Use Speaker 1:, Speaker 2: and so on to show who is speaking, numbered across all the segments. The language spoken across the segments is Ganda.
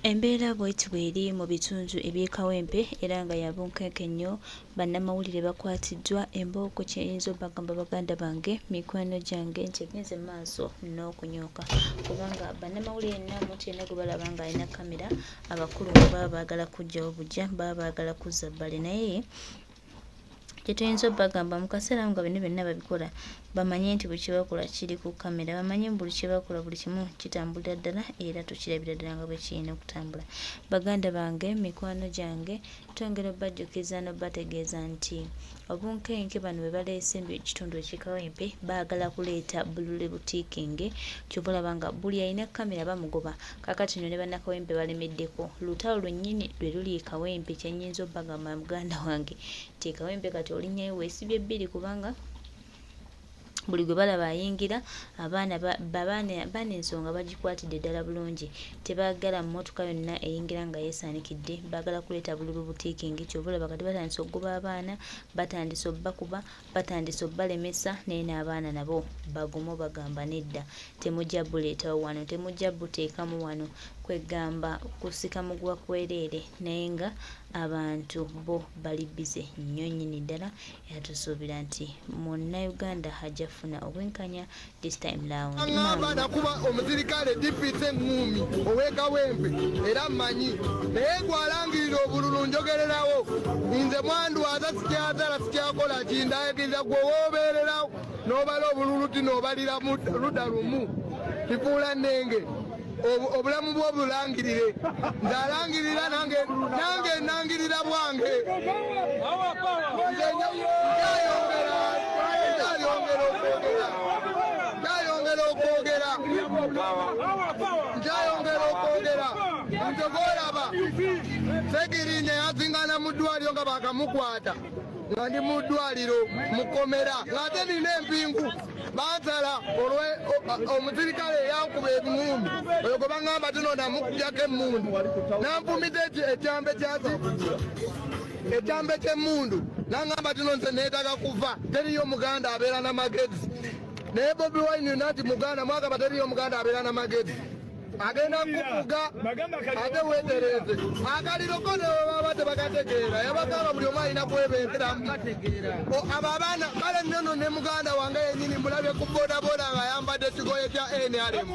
Speaker 1: Embeera bw'eti bw'eri mu bitundu eby'e Kawempe era nga ya bunkenke nnyo. Bannamawulire bakwatiddwa embooko kiyinza obbagamba baganda bange mikwano gyange nti egenze mu maaso n'okunyooka kubanga bannamawulire yenna omuntu yenna gwe balaba ng'alina kamera abakulu ngo baba baagala kuggyawo buggya baba baagala kuzza bbale naye kye tuyinza obbagamba mu kaseera nga bino byonna babikola bamanye nti buli kye bakola kiri ku kamera, bamanye buli kye bakola buli kimu kitambulira ddala era tukirabira ddala nga bwe kirina okutambula. Baganda bange mikwano gyange twongera obbajjukiza n'obbategeeza nti obunkenke bano bwe baleese mu kitundu eky'e Kawempe baagala kuleeta Bulule butiikingi ky'oba olaba nga buli alina kamera bamugoba. Kaakati nno ne bannakawempe balemeddeko lutalo lwennyini lwe luli e Kawempe kye nnyinza obbagamba muganda wange nti e Kawempe kati olinnyayo weesibye bbiri kubanga buli gwe balaba ayingira abaana ensonga bagikwatidde ddala bulungi tebaagala mmotoka yonna eyingira nga yeesaanikidde baagala kuleeta Bululu butiikingi ky'oba olaba kati batandise okugoba abaana batandise obbakuba batandise obbalemesa naye n'abaana nabo bagumu bagamba nedda temujja buleetawo wano temujja buteekamu wano kwegamba kusika mugwa kwereere naye nga abantu bo bali bize nnyo nnyini ddala era tusuubira nti munnayuganda ajja funa obwenkanya this time round.
Speaker 2: Abaana kuba omuzirikale dipite ngumi ow'e Kawempe era mmanyi naye gwalangirira obululu njogererawo nze mwandwaza sikyazala sikyakola kindayigiriza gwe woobeererawo n'obala obululu ti n'obalira ludda lumu kifuula nnenge obulamu bw'obulangirire nzalangirira nange nangirira bwange nkyayongera okwogera njogoolaba segirine yazingana mu ddwaliro nga bakamukwata nga ndi mu ddwaliro mukomera ng'ate nina empingu bansala omuzirikale eyankuba ebiŋumbi oyo gwe baŋŋamba tino namukubyako emmundu nampumita ekyambe ky'emmundu naŋŋamba tino nze neetaga kuva teriyo omuganda abeera n'amagezi naye Bobi Wine nati muganda mwagamba teriyo omuganda abeera n'amagezi agenda kukuga ate weetereze akaliro ko ne baba tebagategeera yabagamba buli omu alina kwebenteramu abo abaana kale nnono ne muganda wange yennyini mulabye ku bodaboda ng'ayambadde ekigoye kya NRM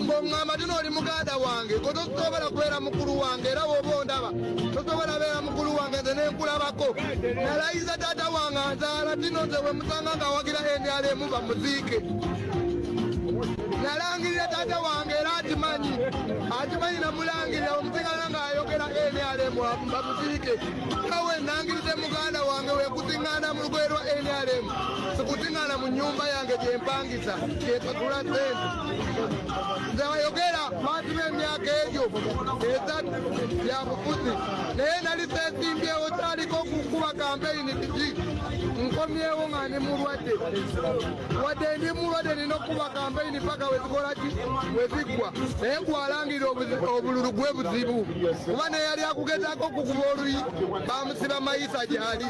Speaker 2: ng'oŋŋamba tino oli muganda wange ko tosobola kubeera mukulu wange era bw'oba ondaba tosobola beera mukulu wange nze nenkulabako nalayiza taata wange anzaala tino nze bwe musanga ng'awagira NRM bamuziike nalangirira taata wange era akimanyi namulangirira omusigala ng'ayogera NRM bamuziike kawe nangirize muganda wange wekusiŋŋaana mu lugoye lwa NRM sikusiŋŋaana mu nnyumba yange gyempangisa gyesasula sente nze bayogera bantu b'emyaka egyo esatu bya bufuzi naye nali seesimbyewo saaliko kukuba kampeyini kiki nkomyewo nga ndi mulwadde wadde ndi mulwadde nina okukuba kampeyini paka wezikolaki weziggwa naye gwalangirira obululu gwe buzibu kuba neyali akugezaako okukuba oluyi bamusiba mayisa gyali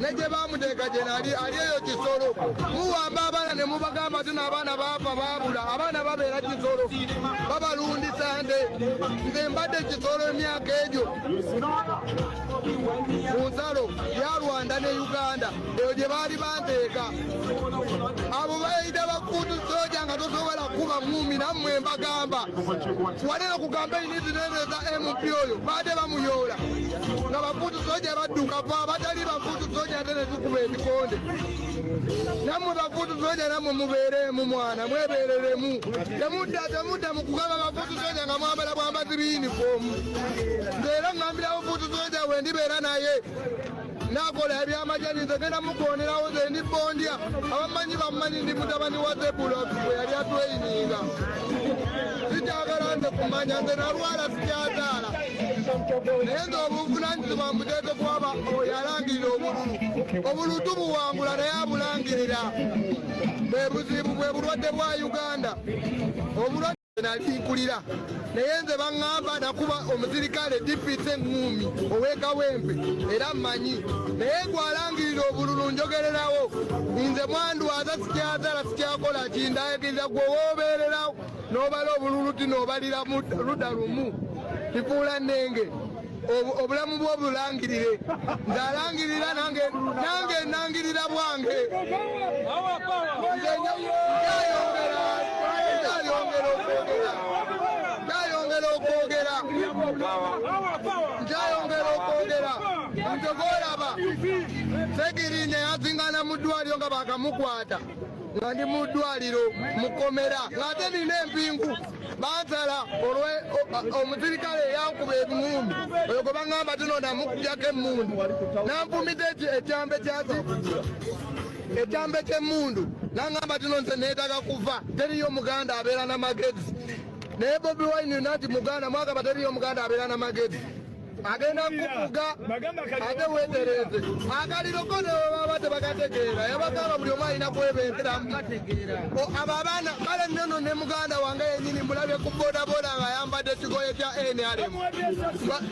Speaker 2: ne gye bamuteeka gye nali ali eyo kisolo muwamba abaana ne mubagamba tino abaana baafa baabula abaana babeera kisolo babalundisa nte nze mbadde kisolo emyaka egyo ku nsalo ya Rwanda ne Uganda eyo gye baali banteeka abo bayita bakuutu soja nga tosobola kuba mumi nammwe mbagamba waneno ku kampeyini zinene za MP oyo baade bamuyoola nga bakuutu soja badduka va batali bakuutu soja ate ne tukuba ebikonde nammwe bakuutu soja nammwe mubeeremu mwana mwebeereremu temudda mu kugamba bakuutu soja nga mwambala bwambazi biyinifoomu nze era ŋŋambirawo kuutu soja we ndibeera naye nakola ebyamajani nze genda mugonerawo nze ndi bondya abamanyi bamanyi ndi mutabani wa Zebulosi bwe yali atweyininga sikyagala nze kumanya nze nalwala sikyazaala naye nze obuvunanyizibwa mbuteeke kwaba oyo alangirira obululu tubuwangula naye abulangirira bwe buzibu bwe bulwadde bwa Uganda. nalinkulira naye nze baŋŋamba nakuba omusirikale dipite eŋŋumi ow'ekawempe era mmanyi naye gwalangirira obululu njogererawo nze mwandwaza sikyazala sikyakola kindayigiriza gwe woobeererawo n'obala obululu ti n'obalira ludda lumu kifuula nnenge obulamu bw'obulangirire nze alangirira nange nangirira bwange nkyayongera okwogera ntogoolaba segirinya yazingana mu ddwaliro nga bakamukwata nga ndi mu ddwaliro mukomera ng'ate nina empingu bansala omusirikale eyankuba ebiŋumbi oyo gwe baŋŋamba tuno namukujjako emmundu nampumita ekyambe ky'emmundu naŋŋamba tuno nze neetaga kuva teriyo muganda abeera n'amagezi naye Bobi Wine nati muganda mwagamba teriyo muganda abeera n'amagezi agenda kuvuga ate weetereze akaliro ko ne baba tebakategeera yabagamba buli omu alina kwebenteramu abo abaana kale nnono ne muganda wange yennyini mulabye ku bodaboda ng'ayambadde ekigoye kya NRM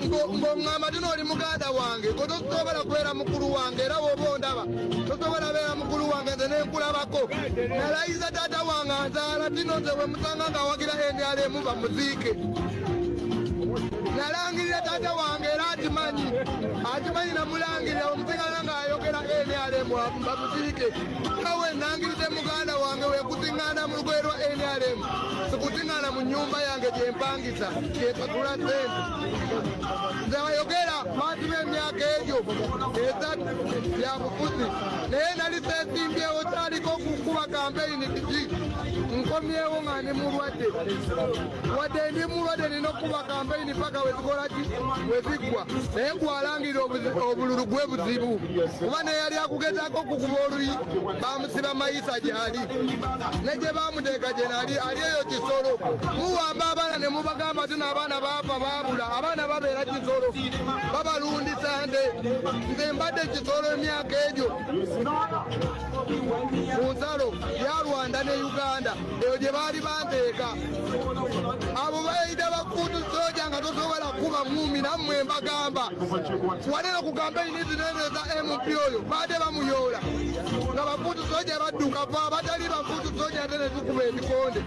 Speaker 2: ng'oŋŋamba tino oli muganda wange gwe tosobola kubeera mukulu wange era bw'oba ondaba tosobola beera mukulu wange nze nenkulabako nalayiza taata wange anzaala tino nze bwe musanga ng'awagira NRM bamuziike nalangirira taata wange era akimanyi namulangirira omusigala ng'ayogera NRM bamuziike kawe nangirize muganda wange wekusiŋŋaana mu lugoye lwa NRM sikusiŋŋaana mu nnyumba yange gyempangisa kyekagula sente nze ayogera maasima emyaka egyo esatu bya bufuzi naye nali sesimbyewo kyaliko okukuba kampeyini kiki nkomyewo nga ndi mulwadde wadde ndi mulwadde nina okukuba kampeyini paka wezikolaki weziggwa naye gwalangirira obululu gwe buzibu kuba neyali akugezaako okukuba oluyi bamusiba mayisa gyali ne gye bamuteeka gye nali ali eyo kisolo muwamba abaana ne mubagamba tino abaana baafa baabula abaana babeera kisolo babalundisa nze mbadde kisolo emyaka egyo ku nsalo ya Rwanda ne Uganda eyo gye baali banteeka abo bayita bafuutu soja nga tosobola kuba mumi nammwe mbagamba waneno ku kampeyini zineneza MP oyo baade bamuyoola nga bafuutu soja badduka fa batali bafuutu soja ate ne tukuba ebikonde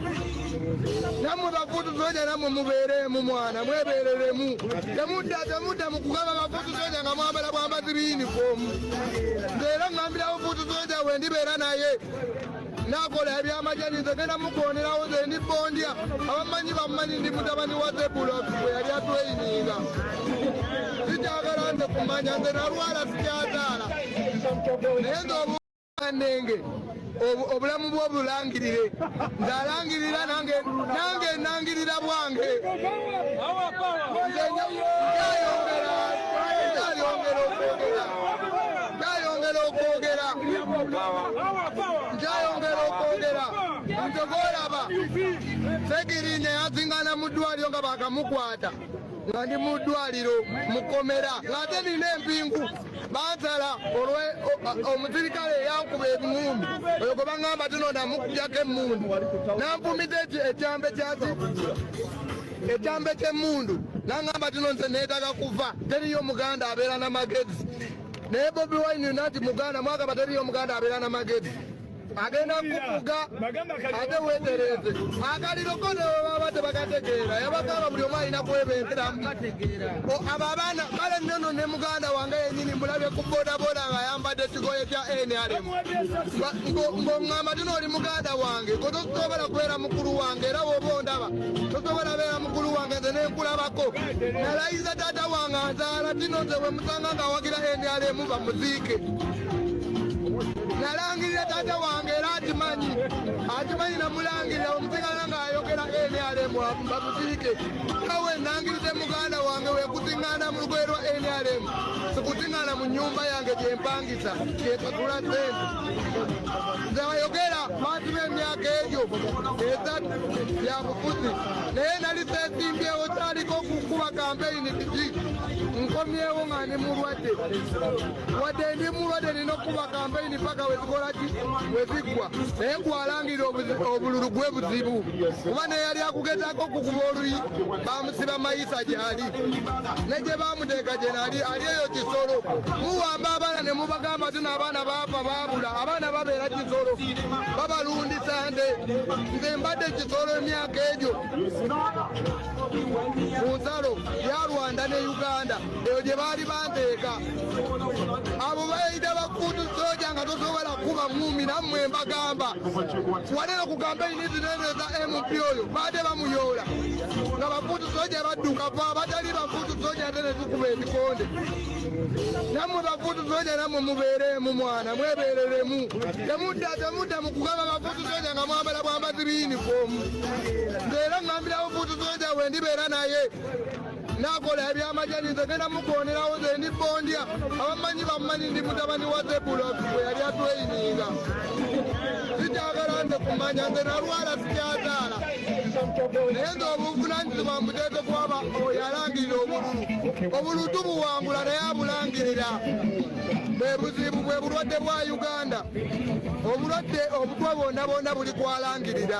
Speaker 2: nammwe bafuutu soja nammwe mubeeremu mwana mwebeereremu temudda mu kugaba bafuutu soja nga mwambala bwambazi biyinifoomu nze era ŋŋambira bafuutu soja we ndibeera naye nakola ebyamajani nze genda mukoonerawo nze ndi bondya abamanyi bamanyi ndi mutabani wa Zebuloni bwe yali atweyininga sikyagala nze kumanya nze nalwala sikyazaala naye nze obunenge obulamu bw'obulangirire nze alangirira nange nangirira bwange nkyayongera okwogera ntogoolaba segirinya yazingana mu ddwaliro nga bakamukwata nga ndi mu ddwaliro mukomera ng'ate nina empingu bansala omusirikale eyankuba ebiŋumbi oyo gwe baŋŋamba tuno namukujjako emmundu nampumita ekyambe ky'emmundu naŋŋamba tuno nze neetaga kuva teriyo muganda abeera n'amagezi naye Bobi Wine nati muganda mwagamba teriyo muganda abeera n'amagezi agenda kuvuga ate weetereze akaliro ko ne baba tebakategeera yabagamba buli omu alina kwebenteramu abo abaana kale nnono ne muganda wange yennyini mulabye ku bodaboda ng'ayambadde ekigoye kya NRM ng'oŋŋamba tino oli muganda wange gwe tosobola kubeera mukulu wange era bw'oba ondaba tosobola beera mukulu wange nze nenkulabako nalayiza taata wange anzaala tino nze bwe musanga ng'awagira NRM bamuziike nalangirira taata wange era akimanyi namulangirira omusigala ng'ayogera NRM bamuziike kawe nangirize muganda wange wekusiŋŋaana mu lugoye lwa NRM sikusiŋŋaana mu nnyumba yange gyempangisa kyekagula sente nze ayogera maasima emyaka egyo esatu bya bufuzi naye nali sesimbyewo kyaliko okukuba kampeyini kiki nkomyewo nga ndi mulwadde wadde ndi mulwadde nina okuba kampeyini paka wezikolaki weziggwa naye gwalangirira obululu gwe buzibu kuba neyali akugezako okukuba oluyi bamusiba mayisa gyali ne gye bamuteeka gyenali ali eyo kisolo muwamba abaana ne mubagamba tuna abaana baafa baabula abaana babeera kisolo babalundisa nde nze mbadde kisolo emyaka egyo ku nsalo ya Rwanda ne Uganda eyo gye baali banteeka abo bayita bafuutu soja nga tosobola kuba mumi nammwe mbagamba wanena ku kampeyini zineneza MP oyo baade bamuyoola nga bafuutu soja badduka pa batali bafuutu soja ate ne tukuba ebikonde nammwe bafuutu soja nammwe mubeeremu mwana mwebeereremu temudda mu kugamba bafuutu soja nga mwambala bwambazi biyinifoomu nzeera ngambira bafuutu soja we ndibeera naye nakola ebyamajani nze genda mukonerawo nze ndi bondya abamanyi bamanyi ndi mutabani wa Zebulosi bwe yali atweyininga sikyagala nze kumanya nze nalwala sikyazaala naye nze obuvunanyizibwa mbuteeke kwaba oyo alangirira obululu tubuwangula naye abulangirira bwe buzibu bwe bulwadde bwa Uganda obulwadde obutwa bwonna bwonna buli kwalangirira.